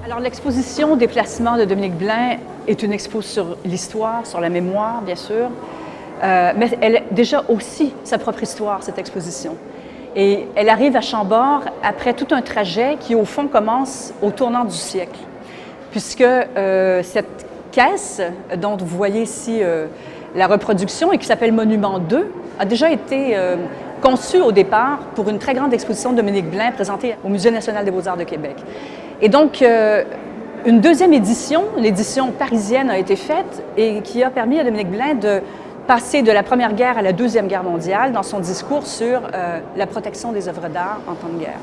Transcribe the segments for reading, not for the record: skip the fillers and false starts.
Alors, l'exposition Déplacement de Dominique Blain est une expo sur l'histoire, sur la mémoire, bien sûr, mais elle a déjà aussi sa propre histoire, cette exposition. Et elle arrive à Chambord après tout un trajet qui, au fond, commence au tournant du siècle, puisque cette caisse dont vous voyez ici la reproduction et qui s'appelle Monument 2 a déjà été conçue au départ pour une très grande exposition de Dominique Blain présentée au Musée national des beaux-arts de Québec. Et donc, une deuxième édition, l'édition parisienne, a été faite et qui a permis à Dominique Blain de passer de la Première Guerre à la Deuxième Guerre mondiale dans son discours sur la protection des œuvres d'art en temps de guerre.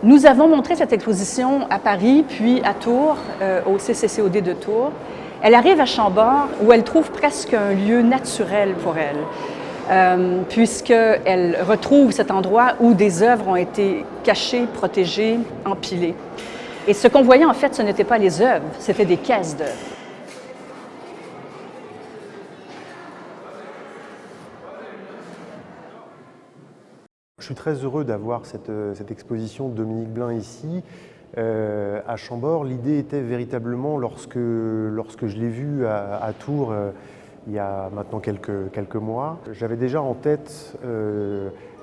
Nous avons montré cette exposition à Paris, puis à Tours, au CCCOD de Tours. Elle arrive à Chambord, où elle trouve presque un lieu naturel pour elle, puisqu'elle retrouve cet endroit où des œuvres ont été cachées, protégées, empilées. Et ce qu'on voyait, en fait, ce n'étaient pas les œuvres, c'était des caisses d'œuvres. Je suis très heureux d'avoir cette exposition de Dominique Blain ici, à Chambord. L'idée était véritablement, lorsque je l'ai vue à Tours il y a maintenant quelques mois, j'avais déjà en tête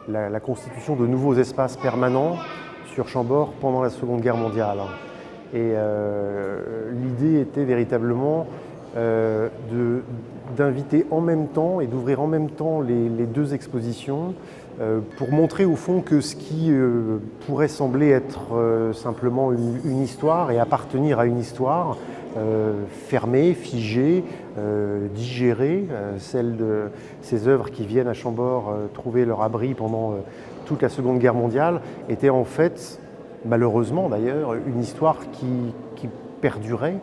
la constitution de nouveaux espaces permanents sur Chambord pendant la Seconde Guerre mondiale. Et l'idée était véritablement d'inviter en même temps et d'ouvrir en même temps les deux expositions pour montrer au fond que ce qui pourrait sembler être simplement une histoire et appartenir à une histoire fermée, figée, digérée, celle de ces œuvres qui viennent à Chambord trouver leur abri pendant toute la Seconde Guerre mondiale, était en fait, malheureusement d'ailleurs, une histoire qui perdurait.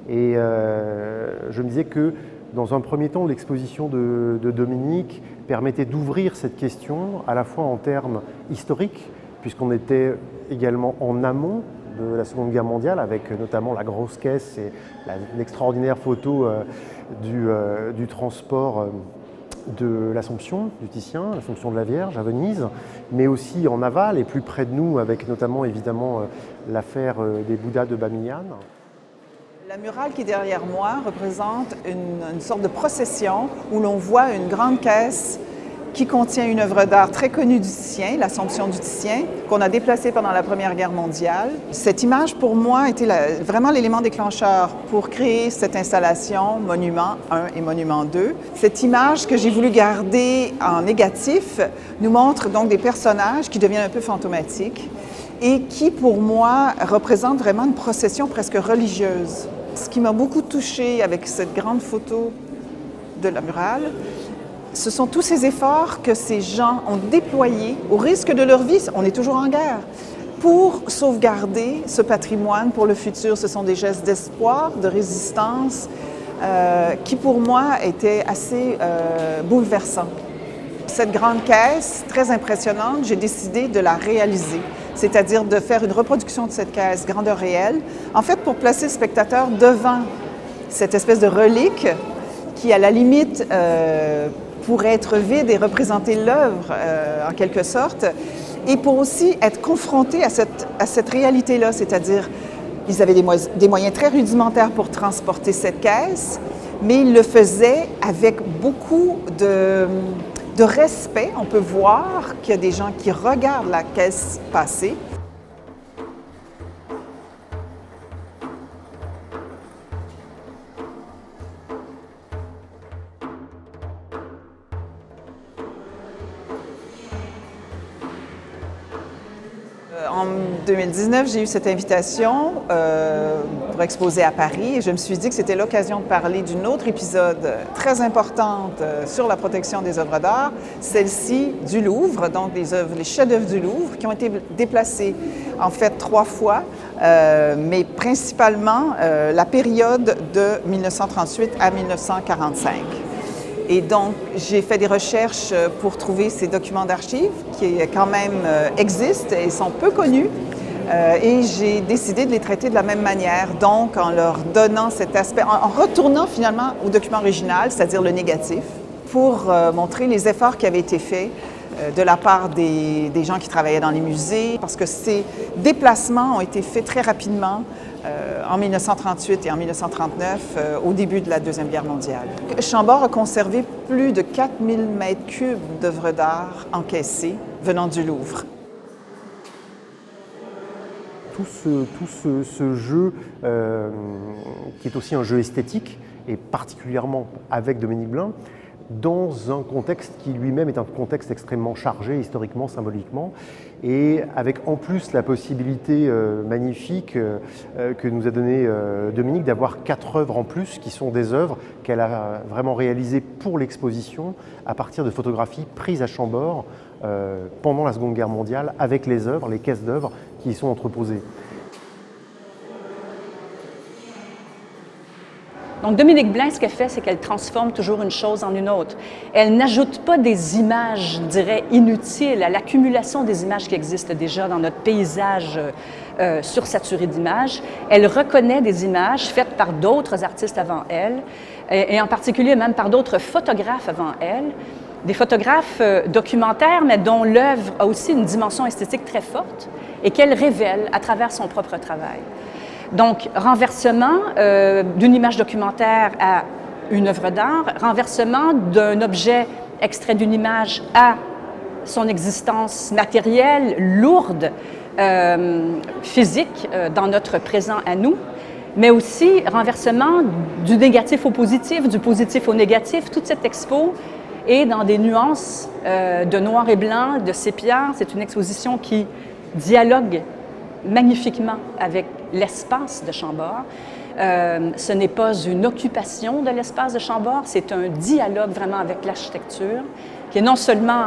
Et je me disais que dans un premier temps, l'exposition de Dominique permettait d'ouvrir cette question à la fois en termes historiques, puisqu'on était également en amont de la Seconde Guerre mondiale, avec notamment la grosse caisse et l'extraordinaire photo du transport de l'Assomption du Titien, l'Assomption de la Vierge à Venise, mais aussi en aval et plus près de nous, avec notamment évidemment l'affaire des Bouddhas de Bamiyan. La murale qui est derrière moi représente une sorte de procession où l'on voit une grande caisse qui contient une œuvre d'art très connue du Titien, l'Assomption du Titien, qu'on a déplacée pendant la Première Guerre mondiale. Cette image, pour moi, était vraiment l'élément déclencheur pour créer cette installation Monument 1 et Monument 2. Cette image que j'ai voulu garder en négatif nous montre donc des personnages qui deviennent un peu fantomatiques et qui, pour moi, représentent vraiment une procession presque religieuse. Ce qui m'a beaucoup touchée avec cette grande photo de la murale, ce sont tous ces efforts que ces gens ont déployés au risque de leur vie, on est toujours en guerre, pour sauvegarder ce patrimoine pour le futur. Ce sont des gestes d'espoir, de résistance, qui pour moi étaient assez bouleversants. Cette grande caisse, très impressionnante, j'ai décidé de la réaliser, c'est-à-dire de faire une reproduction de cette caisse grandeur réelle, en fait pour placer le spectateur devant cette espèce de relique qui, à la limite, pourrait être vide et représenter l'œuvre en quelque sorte, et pour aussi être confronté à cette réalité-là, c'est-à-dire ils avaient des moyens très rudimentaires pour transporter cette caisse, mais ils le faisaient avec beaucoup de respect. On peut voir qu'il y a des gens qui regardent la caisse passer. En 2019, j'ai eu cette invitation pour exposer à Paris et je me suis dit que c'était l'occasion de parler d'un autre épisode très important sur la protection des œuvres d'art, celle-ci du Louvre, donc les chefs-d'œuvre du Louvre qui ont été déplacés en fait 3 fois, mais principalement la période de 1938 à 1945. Et donc, j'ai fait des recherches pour trouver ces documents d'archives qui quand même existent et sont peu connus. Et j'ai décidé de les traiter de la même manière, donc en leur donnant cet aspect, en retournant finalement au document original, c'est-à-dire le négatif, pour montrer les efforts qui avaient été faits de la part des gens qui travaillaient dans les musées, parce que ces déplacements ont été faits très rapidement en 1938 et en 1939, au début de la Deuxième Guerre mondiale. Chambord a conservé plus de 4000 mètres cubes d'œuvres d'art encaissées venant du Louvre. Tout ce jeu, qui est aussi un jeu esthétique, et particulièrement avec Dominique Blain, dans un contexte qui lui-même est un contexte extrêmement chargé historiquement, symboliquement, et avec en plus la possibilité magnifique que nous a donnée Dominique d'avoir 4 œuvres en plus qui sont des œuvres qu'elle a vraiment réalisées pour l'exposition à partir de photographies prises à Chambord pendant la Seconde Guerre mondiale avec les œuvres, les caisses d'œuvres qui y sont entreposées. Donc, Dominique Blain, ce qu'elle fait, c'est qu'elle transforme toujours une chose en une autre. Elle n'ajoute pas des images, je dirais, inutiles à l'accumulation des images qui existent déjà dans notre paysage sursaturé d'images. Elle reconnaît des images faites par d'autres artistes avant elle, et en particulier même par d'autres photographes avant elle. Des photographes documentaires, mais dont l'œuvre a aussi une dimension esthétique très forte et qu'elle révèle à travers son propre travail. Donc, renversement d'une image documentaire à une œuvre d'art, renversement d'un objet extrait d'une image à son existence matérielle, lourde, physique, dans notre présent à nous, mais aussi renversement du négatif au positif, du positif au négatif. Toute cette expo est dans des nuances de noir et blanc, de sépia. C'est une exposition qui dialogue magnifiquement avec l'espace de Chambord. Ce n'est pas une occupation de l'espace de Chambord, c'est un dialogue vraiment avec l'architecture, qui est non seulement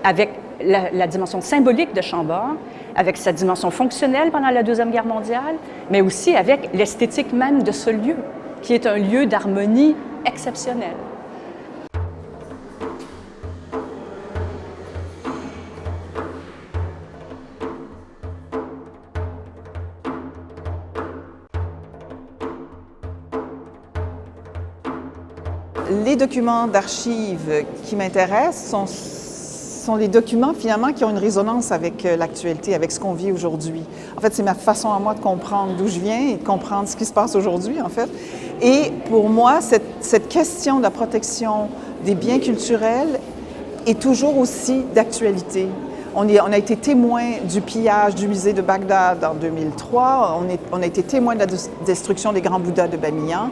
avec la dimension symbolique de Chambord, avec sa dimension fonctionnelle pendant la Deuxième Guerre mondiale, mais aussi avec l'esthétique même de ce lieu, qui est un lieu d'harmonie exceptionnel. Les documents d'archives qui m'intéressent sont les documents finalement qui ont une résonance avec l'actualité, avec ce qu'on vit aujourd'hui. En fait, c'est ma façon à moi de comprendre d'où je viens et de comprendre ce qui se passe aujourd'hui, en fait. Et pour moi, cette question de la protection des biens culturels est toujours aussi d'actualité. On a été témoin du pillage du musée de Bagdad en 2003, on a été témoin de la destruction des grands Bouddhas de Bamiyan.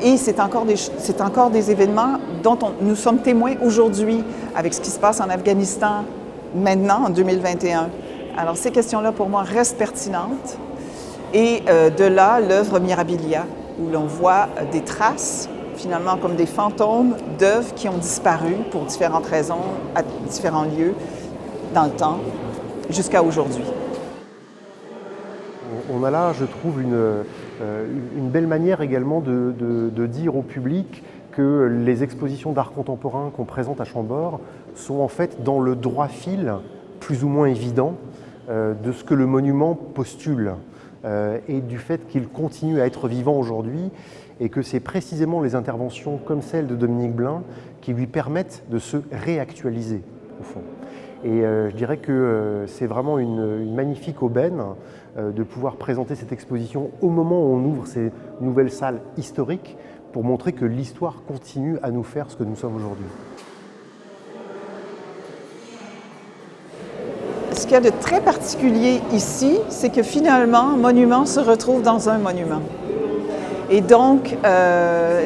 Et c'est encore des événements dont nous sommes témoins aujourd'hui avec ce qui se passe en Afghanistan maintenant, en 2021. Alors ces questions-là, pour moi, restent pertinentes. Et de là, l'œuvre Mirabilia, où l'on voit des traces, finalement comme des fantômes d'œuvres qui ont disparu pour différentes raisons, à différents lieux, dans le temps, jusqu'à aujourd'hui. On a là, je trouve, une belle manière également de dire au public que les expositions d'art contemporain qu'on présente à Chambord sont en fait dans le droit fil, plus ou moins évident, de ce que le monument postule et du fait qu'il continue à être vivant aujourd'hui et que c'est précisément les interventions comme celle de Dominique Blain qui lui permettent de se réactualiser, au fond. Et je dirais que c'est vraiment une magnifique aubaine de pouvoir présenter cette exposition au moment où on ouvre ces nouvelles salles historiques pour montrer que l'histoire continue à nous faire ce que nous sommes aujourd'hui. Ce qu'il y a de très particulier ici, c'est que finalement, un monument se retrouve dans un monument. Et donc,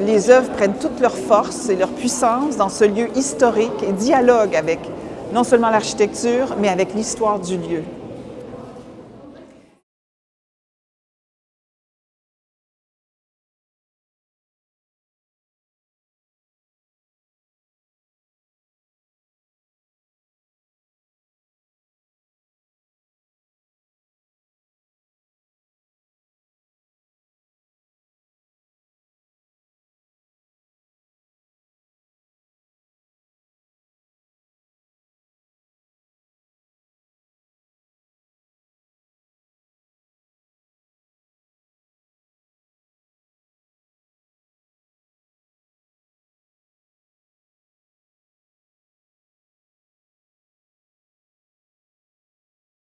les œuvres prennent toute leur force et leur puissance dans ce lieu historique et dialoguent avec non seulement l'architecture, mais avec l'histoire du lieu.